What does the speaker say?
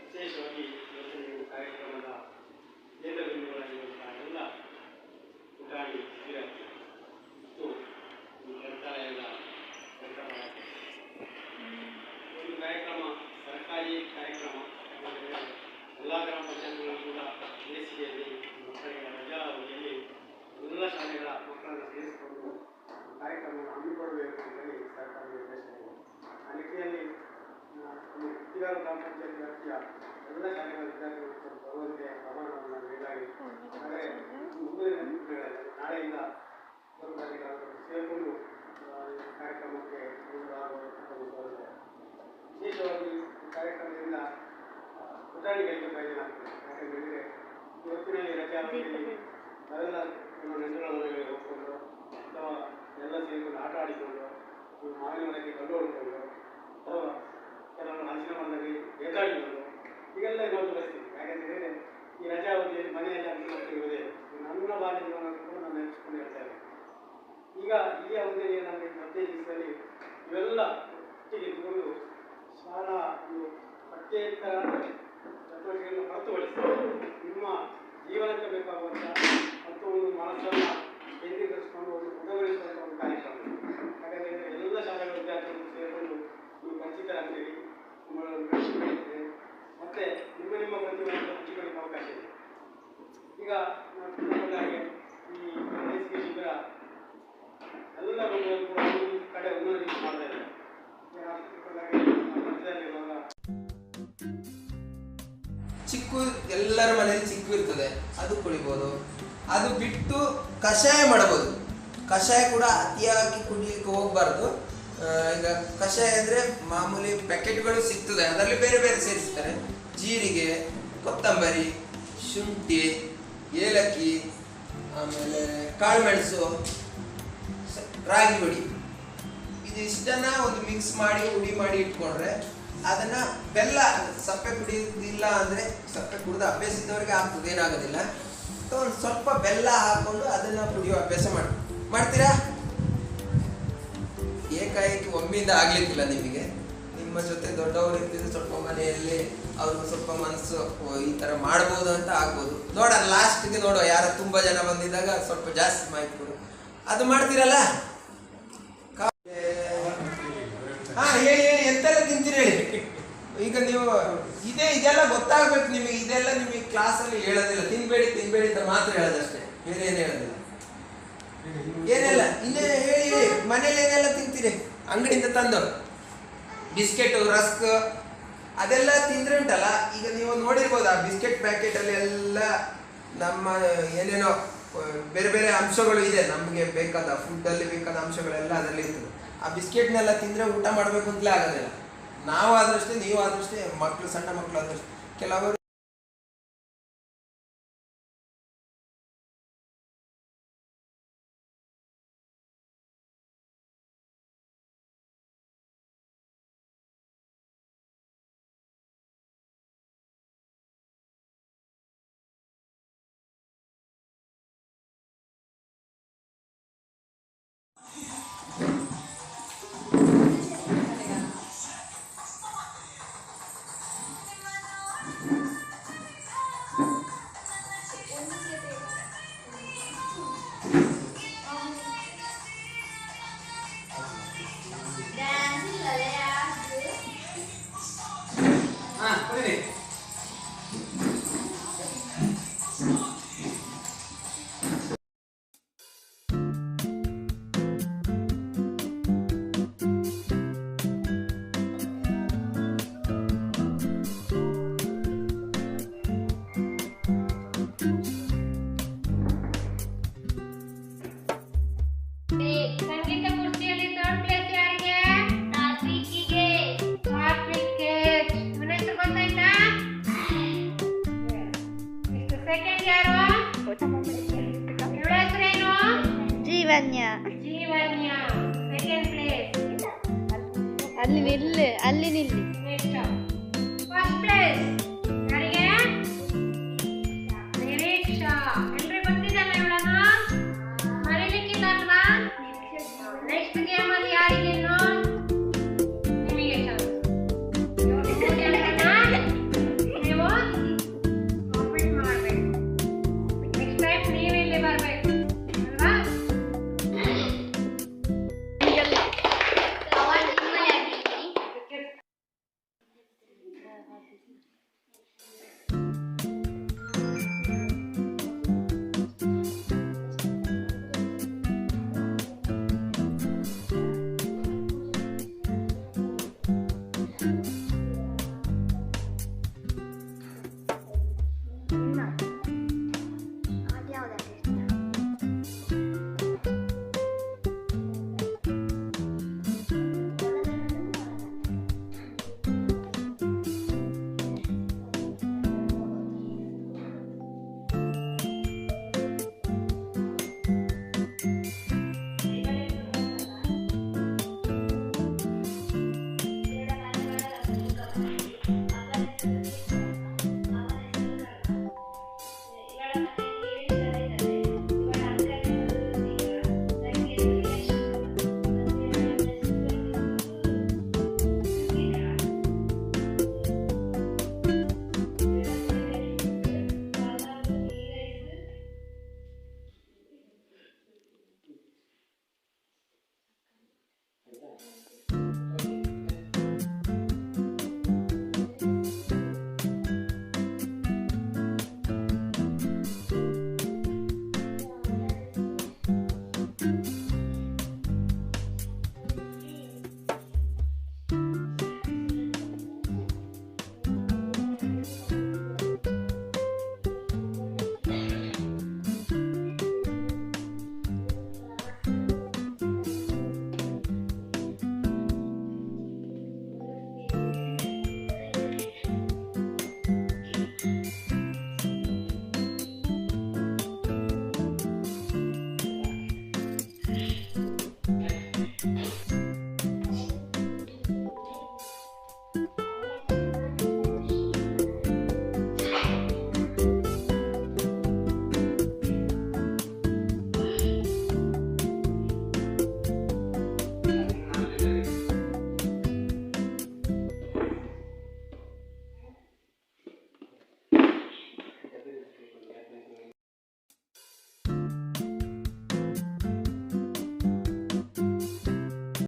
ವಿಶೇಷವಾಗಿ ಇವತ್ತು ನೀವು ಕಾರ್ಯಕ್ರಮದ ಕೇಂದ್ರಬಿಂದುಗಳಾಗಿರುವಂತಹ ಎಲ್ಲ ಪುಟಾಣಿ ವಿದ್ಯಾರ್ಥಿ ಮತ್ತು ಈ ಗ್ರಂಥಾಲಯದ ಒಂದು ಕಾರ್ಯಕ್ರಮ ಸರ್ಕಾರಿ ಕಾರ್ಯಕ್ರಮ. ಎಲ್ಲ ಗ್ರಾಮ ಪಂಚಾಯತ್ಗಳು ಕೂಡ ಬೇಸಿಗೆಯಲ್ಲಿ ಮಕ್ಕಳಿಗೆ ರಜಾ ಅವಧಿಯಲ್ಲಿ ಎಲ್ಲ ಶಾಲೆಗಳ ಮಕ್ಕಳನ್ನು ಸೇರಿಸಿಕೊಂಡು ಕಾರ್ಯಕ್ರಮವನ್ನು ಹಮ್ಮಿಕೊಳ್ಳಬೇಕು ಅಂತೇಳಿ ಸರ್ಕಾರ ನಿರ್ದೇಶನ. ಆ ನಿಟ್ಟಿನಲ್ಲಿ ಕುತ್ತಿಗಾರು ಗ್ರಾಮ ಪಂಚಾಯತ್ ವ್ಯಾಪ್ತಿಯ ಎಲ್ಲ ಶಾಲೆಗಳ ವಿದ್ಯಾರ್ಥಿಗಳು ಬರುವಂತೆ ಪ್ರಮಾಣವನ್ನು ನೀಡಲಾಗಿದೆ. ಆದರೆ ಮುಂದಿನ ದಿನಗಳಲ್ಲಿ ನಾಳೆಯಿಂದ ಸೇರಿಕೊಂಡು ಕಾರ್ಯಕ್ರಮಕ್ಕೆ ವಿಶೇಷವಾಗಿ ಈ ಕಾರ್ಯಕ್ರಮದಿಂದ ಪುಟಾಣಿಗಳಿಗೆ ಪ್ರಯೋಜನ ಆಗ್ತದೆ. ಯಾಕೆಂದರೆ ಇವತ್ತಿನ ಈ ರಜೆ ಅವಧಿಯಲ್ಲಿ ನಾವೆಲ್ಲ ನಮ್ಮ ನೆಂಟರ ಮನೆಗೆ ಹೋಗ್ಕೊಂಡು ಅಥವಾ ಎಲ್ಲ ಸೇರಿಕೊಂಡು ಆಟ ಆಡಿಕೊಂಡು ಮಾವಿನ ಮನೆಗೆ ಕಲ್ಲು ಹೊಡ್ಕೊಂಡು ಅಥವಾ ಕೆಲವರು ಹಲಸಿನ ಮರದಲ್ಲಿ ಬೇಕಾಡಿಕೊಂಡು ಹೀಗೆಲ್ಲ ಇರುವಂಥ ಪರಿಸ್ಥಿತಿ. ಯಾಕೆಂದರೆ ಈ ರಜಾ ಅವಧಿಯಲ್ಲಿ ಮನೆಯಲ್ಲಿ ಅನುಕೂಲವಿರುವುದೇ ನನ್ನ ಬಾಲ್ಯವನ್ನು ಕೂಡ ನಾನು ನೆನೆಸ್ಕೊಂಡು ಹೇಳ್ತಾ ಇದ್ದೇನೆ. ಈಗ ಈ ಅವಧಿಯಲ್ಲಿ ನಮಗೆ ಮಧ್ಯ ದಿವಸದಲ್ಲಿ ಇವೆಲ್ಲ ಒಟ್ಟಿಗೆ ಇದ್ದುಕೊಂಡು ಶಾಲಾ ಪಠ್ಯೇತರ ಚಟುವಟಿಕೆಗಳನ್ನು ಹೊರತುಪಡಿಸಿ ನಿಮ್ಮ ಜೀವನಕ್ಕೆ ಬೇಕಾಗುವಂಥ ಮತ್ತು ಒಂದು ಮನಸ್ಸನ್ನು ಕೇಂದ್ರೀಕರಿಸಿಕೊಂಡು ಒಂದು ಉದವರಿಸುವಂಥ ಒಂದು ಕಾರ್ಯಕ್ರಮ. ಯಾಕಂದರೆ ಎಲ್ಲ ಶಾಲೆಗಳ ವಿದ್ಯಾರ್ಥಿಗಳು ಸೇರಿಕೊಂಡು ನೀವು ವಂಚಿತರಾಗ್ತೀರಿ, ನಿಮ್ಮೊಳಗೆ ಮತ್ತು ನಿಮ್ಮ ಪ್ರತಿಭೆಯನ್ನು ಹಂಚಿಕೊಳ್ಳಿಕ್ಕೆ ಅವಕಾಶ ಇದೆ. ಈಗ ಹಾಗೆ ಈ ಬೇಸಿಗೆ ಶಿಬಿರ ಎಲ್ಲ ಮಕ್ಕಳು ಕೂಡ ಒಂದು ಕಡೆ ಒಂದೊಂದು ರೀತಿ ಮಾಡ್ತಾ ಇದ್ದಾರೆ. ಚಿಕ್ಕು ಎಲ್ಲರ ಮನೆಯಲ್ಲಿ ಚಿಕ್ಕು ಇರ್ತದೆ, ಅದು ಕುಡಿಬೋದು. ಅದು ಬಿಟ್ಟು ಕಷಾಯ ಮಾಡಬಹುದು. ಕಷಾಯ ಕೂಡ ಅತಿಯಾಗಿ ಕುಡಿಲಿಕ್ಕೆ ಹೋಗಬಾರ್ದು. ಈಗ ಕಷಾಯ ಅಂದರೆ ಮಾಮೂಲಿ ಪ್ಯಾಕೆಟ್ಗಳು ಸಿಗ್ತದೆ, ಅದರಲ್ಲಿ ಬೇರೆ ಬೇರೆ ಸೇರಿಸ್ತಾರೆ. ಜೀರಿಗೆ, ಕೊತ್ತಂಬರಿ, ಶುಂಠಿ, ಏಲಕ್ಕಿ, ಆಮೇಲೆ ಕಾಳುಮೆಣಸು, ರಾಗಿ ಹುಡಿ, ಇದಿಷ್ಟನ್ನು ಒಂದು ಮಿಕ್ಸ್ ಮಾಡಿ ಹುಡಿ ಮಾಡಿ ಇಟ್ಕೊಂಡ್ರೆ ಅದನ್ನು ಬೆಲ್ಲ, ಸಪ್ಪೆ ಕುಡಿಯೋದಿಲ್ಲ ಅಂದರೆ ಸಪ್ಪೆ ಕುಡಿದ ಅಭ್ಯಾಸ ಇದ್ದವರಿಗೆ ಆಗ್ತದೆ, ಏನಾಗೋದಿಲ್ಲ. ಒಂದು ಸ್ವಲ್ಪ ಬೆಲ್ಲ ಹಾಕ್ಕೊಂಡು ಅದನ್ನು ಕುಡಿಯೋ ಅಭ್ಯಾಸ ಮಾಡ್ತೀರಾ? ಏಕಾಏಕಿ ಒಮ್ಮಿಂದ ಆಗ್ಲಿಕ್ಕಿಲ್ಲ ನಿಮಗೆ. ನಿಮ್ಮ ಜೊತೆ ದೊಡ್ಡವರು ಇರ್ತಿದ್ರೆ ಸ್ವಲ್ಪ ಮನೆಯಲ್ಲಿ ಅವ್ರಿಗೂ ಸ್ವಲ್ಪ ಮನಸ್ಸು ಈ ಥರ ಮಾಡ್ಬೋದು ಅಂತ ಆಗ್ಬೋದು. ನೋಡೋಣ, ಲಾಸ್ಟಿಗೆ ನೋಡುವ. ಯಾರು ತುಂಬ ಜನ ಬಂದಿದ್ದಾಗ ಸ್ವಲ್ಪ ಜಾಸ್ತಿ ಮಾಹಿತಿ ಕೊಡು. ಅದು ಮಾಡ್ತೀರಲ್ಲ? ಹಾಂ, ಹೇಳಿ ಎಂತೆಲ್ಲ ತಿಂತೀರಿ ಹೇಳಿ. ಈಗ ನೀವು ಇದೆಲ್ಲ ಗೊತ್ತಾಗ್ಬೇಕು ನಿಮಗೆ. ಇದೆಲ್ಲ ನಿಮಗೆ ಕ್ಲಾಸಲ್ಲಿ ಹೇಳೋದಿಲ್ಲ. ತಿನ್ಬೇಡಿ ಅಂತ ಮಾತ್ರ ಹೇಳೋದಷ್ಟೇ, ಬೇರೆ ಏನು ಹೇಳೋದಿಲ್ಲ. ಏನೆಲ್ಲ ಇನ್ನೇ ಹೇಳಿ. ಮನೇಲಿ ಏನೆಲ್ಲ ತಿಂತೀರಿ? ಅಂಗಡಿಯಿಂದ ತಂದು ಬಿಸ್ಕೆಟು, ರಸ್ಕ್ ಅದೆಲ್ಲ ತಿಂದ್ರೆ ಉಂಟಲ್ಲ. ಈಗ ನೀವು ನೋಡಿರ್ಬೋದು ಆ ಬಿಸ್ಕೆಟ್ ಪ್ಯಾಕೆಟಲ್ಲಿ ಎಲ್ಲ ನಮ್ಮ ಏನೇನೋ ಬೇರೆ ಬೇರೆ ಅಂಶಗಳು ಇದೆ. ನಮಗೆ ಬೇಕಾದ ಫುಡ್ಡಲ್ಲಿ ಬೇಕಾದ ಅಂಶಗಳೆಲ್ಲ ಅದರಲ್ಲಿ ಇರ್ತದೆ. ಆ ಬಿಸ್ಕೆಟ್ನೆಲ್ಲ ತಿಂದರೆ ಊಟ ಮಾಡಬೇಕು ಅಂತಲೇ ಆಗೋದಿಲ್ಲ. ನಾವು ಆದಷ್ಟೇ, ನೀವು ಆದಷ್ಟೇ, ಮಕ್ಕಳು, ಸಣ್ಣ ಮಕ್ಕಳು ಆದಷ್ಟೇ. ಕೆಲವರು ಅಲ್ಲಿ ನಿಲ್ಲಿ, ಅಲ್ಲಿ ನಿಲ್ಲಿ. ಫಸ್ಟ್ ಪ್ಲೇಸ್ ಯಾರಿಗೆ? ನಿರೀಕ್ಷಾ. ಎಲ್ರಿಗೂ ಗೊತ್ತಿದೆಯಲ್ಲ ಇವಳನ್ನು? ಮರೀಲಿಕ್ಕಿಲ್ಲ ಅಲ್ವಾ?